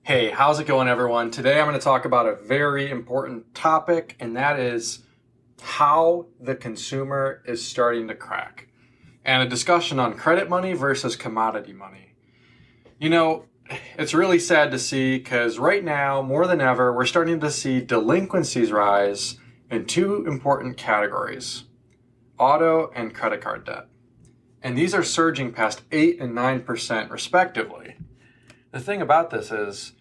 Hey, how's it going, everyone? Today I'm going to talk about a very important topic, and that is how the consumer is starting to crack, and a discussion on credit money versus commodity money. You know, it's really sad to see because right now, more than ever, we're starting to see delinquencies rise in two important categories: auto and credit card debt. And these are surging past 8 and 9% respectively. The thing about this is,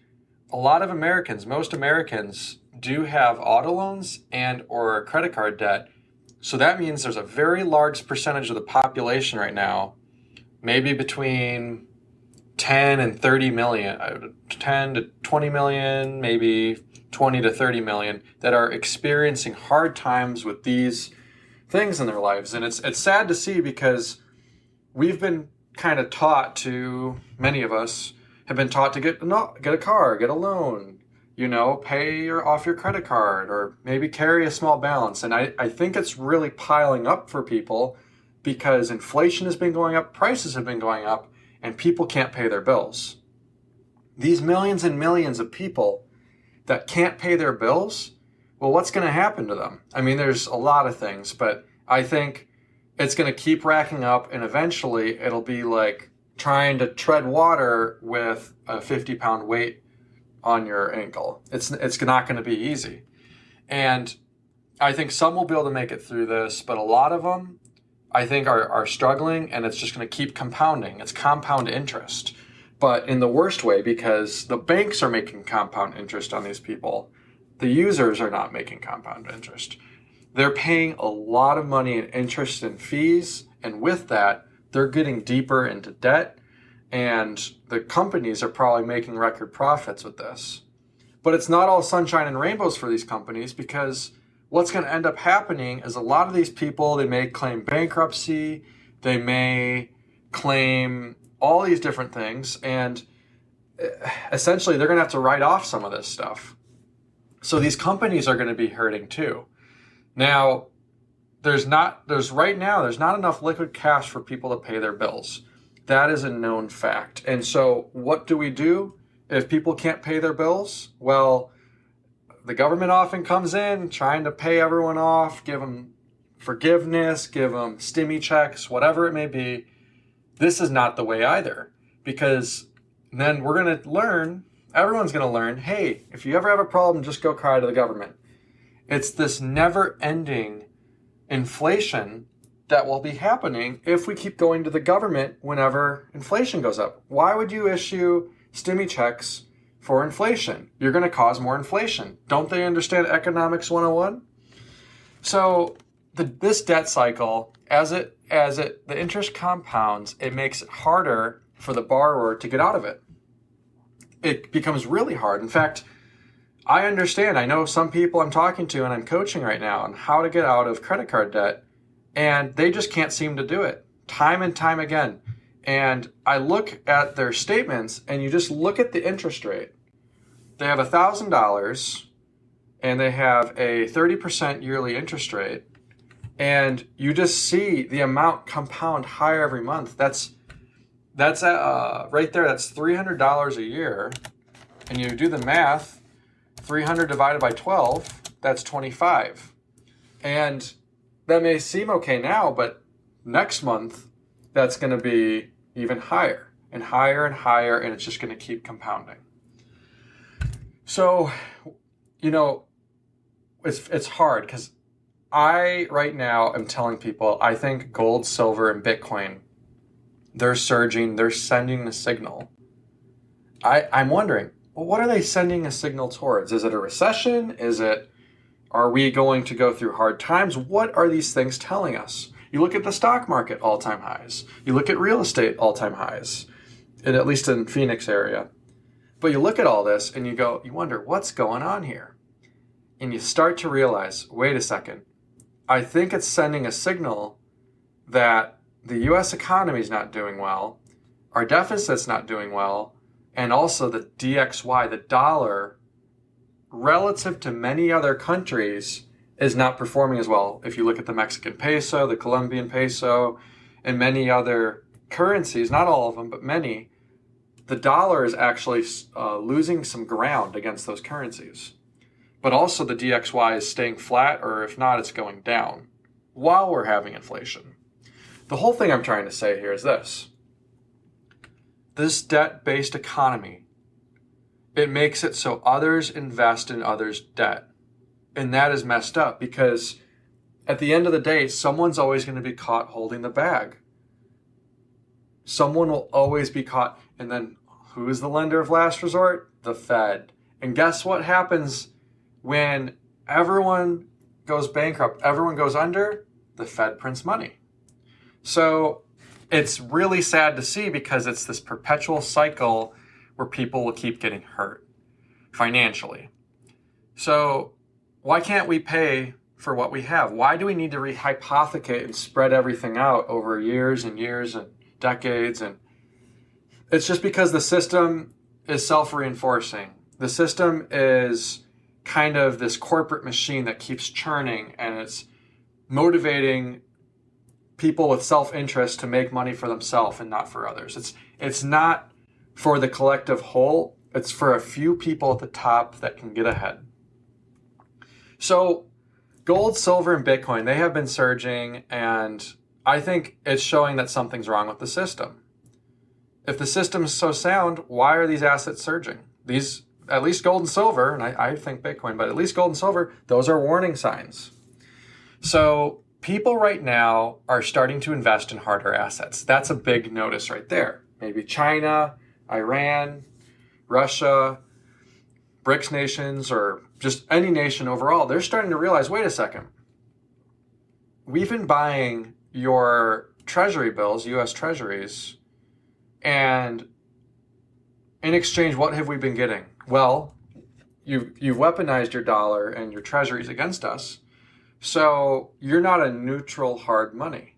a lot of Americans, most Americans, do have auto loans and or credit card debt. So that means there's a very large percentage of the population right now, maybe between 10 and 30 million, 10 to 20 million, maybe 20 to 30 million, that are experiencing hard times with these things in their lives. And it's sad to see because we've been kind of taught to, many of us, have been taught to get a car, get a loan, pay off your credit card, or maybe carry a small balance. And I think it's really piling up for people because inflation has been going up, prices have been going up, and people can't pay their bills. These millions and millions of people that can't pay their bills, well, what's going to happen to them? I mean, there's a lot of things, but I think it's going to keep racking up, and eventually it'll be like trying to tread water with a 50-pound weight on your ankle. It's not going to be easy. And I think some will be able to make it through this, but a lot of them, I think, are struggling, and it's just going to keep compounding. It's compound interest, but in the worst way, because the banks are making compound interest on these people. The users are not making compound interest. They're paying a lot of money in interest and fees, and with that, they're getting deeper into debt, and the companies are probably making record profits with this. But it's not all sunshine and rainbows for these companies, because what's going to end up happening is a lot of these people, they may claim bankruptcy, they may claim all these different things, and essentially they're going to have to write off some of this stuff. So these companies are going to be hurting too. Now, there's not enough liquid cash for people to pay their bills. That is a known fact. And so what do we do if people can't pay their bills? Well, the government often comes in trying to pay everyone off, give them forgiveness, give them stimmy checks, whatever it may be. This is not the way either, because then we're going to learn, everyone's going to learn, hey, if you ever have a problem, just go cry to the government. It's this never-ending inflation that will be happening if we keep going to the government whenever inflation goes up. Why would you issue stimmy checks for inflation? You're going to cause more inflation. Don't they understand economics 101? So this debt cycle, as the interest compounds, it makes it harder for the borrower to get out of it. It becomes really hard. In fact, I understand. I know some people I'm talking to and I'm coaching right now on how to get out of credit card debt, and they just can't seem to do it time and time again. And I look at their statements, and you just look at the interest rate. They have $1,000 and they have a 30% yearly interest rate, and you just see the amount compound higher every month. That's right there. That's $300 a year, and you do the math. 300 divided by 12, that's 25. And that may seem okay now, but next month, that's going to be even higher and higher and higher, and it's just going to keep compounding. So, it's hard because I, right now, am telling people, I think gold, silver, and Bitcoin, they're surging, they're sending a signal. I'm wondering, well, what are they sending a signal towards? Is it a recession? Are we going to go through hard times? What are these things telling us? You look at the stock market, all-time highs. You look at real estate, all-time highs, at least in Phoenix area. But you look at all this and you wonder, what's going on here? And you start to realize, wait a second, I think it's sending a signal that the U.S. economy is not doing well, our deficit's not doing well, and also the DXY, the dollar, relative to many other countries, is not performing as well. If you look at the Mexican peso, the Colombian peso, and many other currencies, not all of them, but many, the dollar is actually losing some ground against those currencies. But also the DXY is staying flat, or if not, it's going down while we're having inflation. The whole thing I'm trying to say here is this. This debt-based economy, it makes it so others invest in others' debt. And that is messed up because at the end of the day, someone's always going to be caught holding the bag. Someone will always be caught. And then who is the lender of last resort? The Fed. And guess what happens when everyone goes bankrupt, everyone goes under? The Fed prints money. So it's really sad to see because it's this perpetual cycle where people will keep getting hurt financially. So why can't we pay for what we have? Why do we need to rehypothecate and spread everything out over years and years and decades? And it's just because the system is self-reinforcing. The system is kind of this corporate machine that keeps churning, and it's motivating people with self-interest to make money for themselves and not for others. It's not for the collective whole. It's for a few people at the top that can get ahead. So gold, silver, and Bitcoin, they have been surging, and I think it's showing that something's wrong with the system. If the system is so sound, why are these assets surging? These, at least gold and silver, and I think Bitcoin, but at least gold and silver, those are warning signs. So people right now are starting to invest in harder assets. That's a big notice right there. Maybe China, Iran, Russia, BRICS nations, or just any nation overall, they're starting to realize, wait a second, we've been buying your treasury bills, US treasuries, and in exchange, what have we been getting? Well, you've weaponized your dollar and your treasuries against us, so you're not a neutral hard money.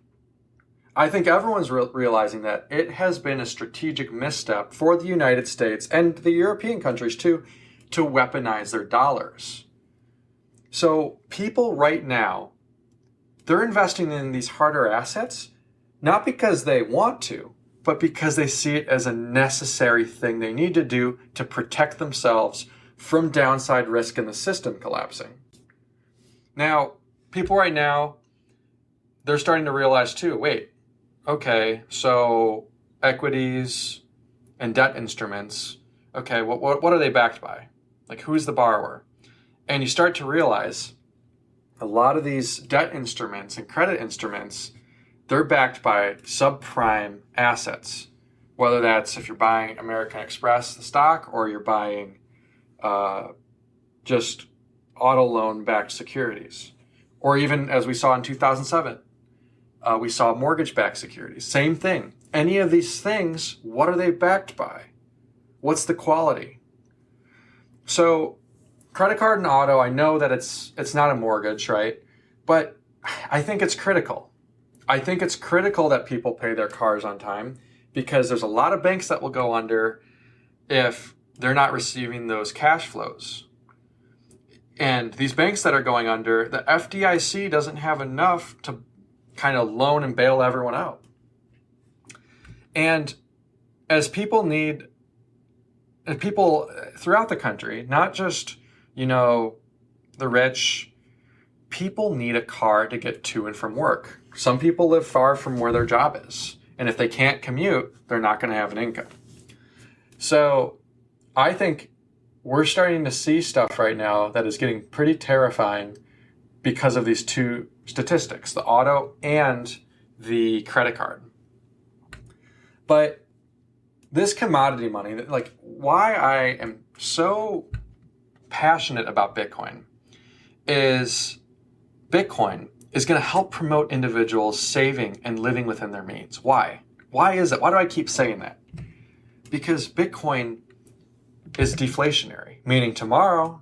I think everyone's realizing that it has been a strategic misstep for the United States and the European countries too, to weaponize their dollars. So people right now, they're investing in these harder assets, not because they want to, but because they see it as a necessary thing they need to do to protect themselves from downside risk in the system collapsing. Now, people right now, they're starting to realize too, wait, okay, so equities and debt instruments, okay, what are they backed by? Like, who's the borrower? And you start to realize a lot of these debt instruments and credit instruments, they're backed by subprime assets, whether that's if you're buying American Express, the stock, or you're buying just auto loan backed securities. Or even as we saw in 2007, we saw mortgage-backed securities. Same thing. Any of these things, what are they backed by? What's the quality? So credit card and auto, I know that it's not a mortgage, right? But I think it's critical. I think it's critical that people pay their cars on time because there's a lot of banks that will go under if they're not receiving those cash flows. And these banks that are going under, the FDIC doesn't have enough to kind of loan and bail everyone out. And as people need, and people throughout the country, not just, the rich, people need a car to get to and from work. Some people live far from where their job is. And if they can't commute, they're not going to have an income. So I think we're starting to see stuff right now that is getting pretty terrifying because of these two statistics, the auto and the credit card. But this commodity money, like why I am so passionate about Bitcoin is Bitcoin is going to help promote individuals saving and living within their means. Why? Why is it? Why do I keep saying that? Because Bitcoin is deflationary, meaning tomorrow,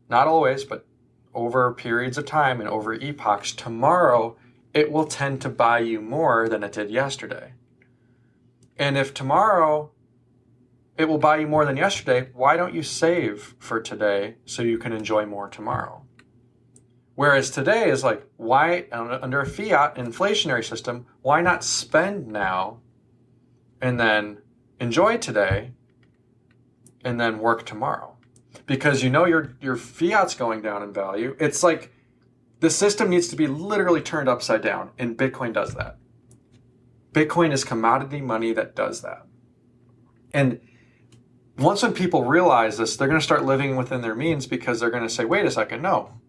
not always, but over periods of time and over epochs, tomorrow it will tend to buy you more than it did yesterday. And if tomorrow it will buy you more than yesterday, why don't you save for today so you can enjoy more tomorrow? Whereas today is like, why, under a fiat inflationary system, why not spend now and then enjoy today and then work tomorrow. Because you know your fiat's going down in value. It's like the system needs to be literally turned upside down, and Bitcoin does that. Bitcoin is commodity money that does that. And once when people realize this, they're going to start living within their means, because they're going to say, wait a second, no,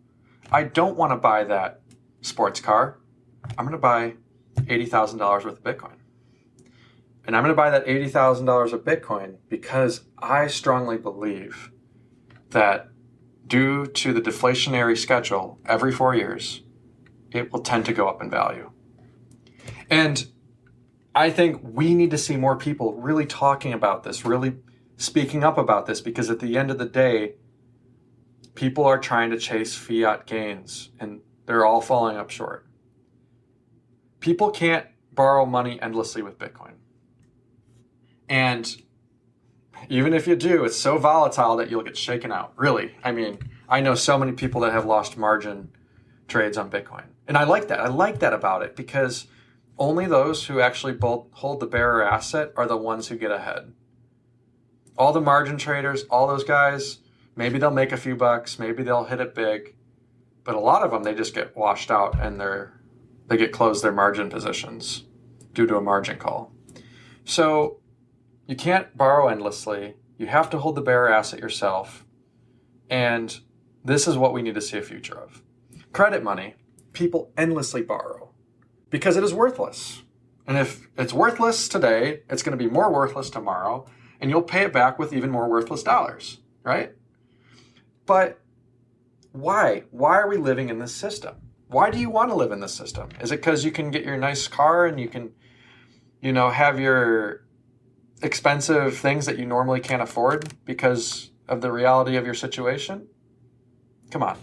I don't want to buy that sports car. I'm going to buy $80,000 worth of Bitcoin. And I'm going to buy that $80,000 of Bitcoin because I strongly believe that due to the deflationary schedule every 4 years, it will tend to go up in value. And I think we need to see more people really talking about this, really speaking up about this, because at the end of the day, people are trying to chase fiat gains and they're all falling up short. People can't borrow money endlessly with Bitcoin. And even if you do, it's so volatile that you'll get shaken out. Really. I mean, I know so many people that have lost margin trades on Bitcoin. And I like that. I like that about it, because only those who actually hold the bearer asset are the ones who get ahead. All the margin traders, all those guys, maybe they'll make a few bucks, maybe they'll hit it big, but a lot of them, they just get washed out and they get closed their margin positions due to a margin call. So you can't borrow endlessly. You have to hold the bearer asset yourself. And this is what we need to see a future of. Credit money, people endlessly borrow because it is worthless. And if it's worthless today, it's going to be more worthless tomorrow, and you'll pay it back with even more worthless dollars, right? But why? Why are we living in this system? Why do you want to live in this system? Is it because you can get your nice car and you can, have your expensive things that you normally can't afford because of the reality of your situation? Come on.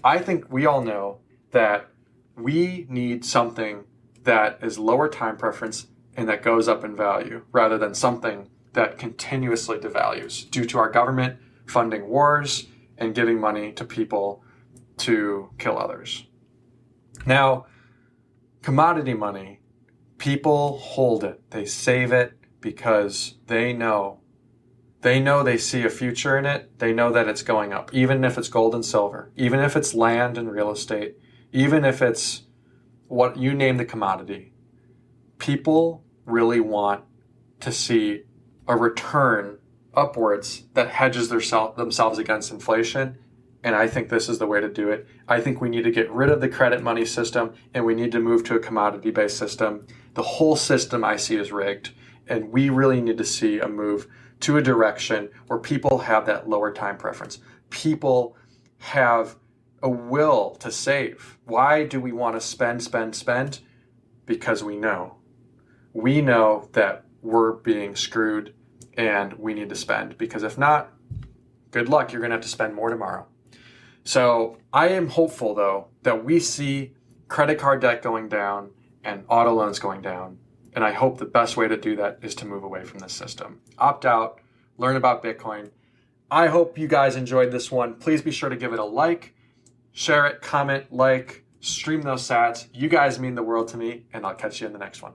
I think we all know that we need something that is lower time preference and that goes up in value, rather than something that continuously devalues due to our government funding wars and giving money to people to kill others. Now, commodity money, people hold it. They save it because they know they see a future in it. They know that it's going up, even if it's gold and silver, even if it's land and real estate, even if it's what you name the commodity. People really want to see a return upwards that hedges themselves against inflation. And I think this is the way to do it. I think we need to get rid of the credit money system and we need to move to a commodity-based system. The whole system I see is rigged. And we really need to see a move to a direction where people have that lower time preference. People have a will to save. Why do we want to spend? Because we know that we're being screwed and we need to spend. Because if not, good luck, you're going to have to spend more tomorrow. So I am hopeful, though, that we see credit card debt going down and auto loans going down. And I hope the best way to do that is to move away from this system. Opt out, learn about Bitcoin. I hope you guys enjoyed this one. Please be sure to give it a like, share it, comment, stream those sats. You guys mean the world to me, and I'll catch you in the next one.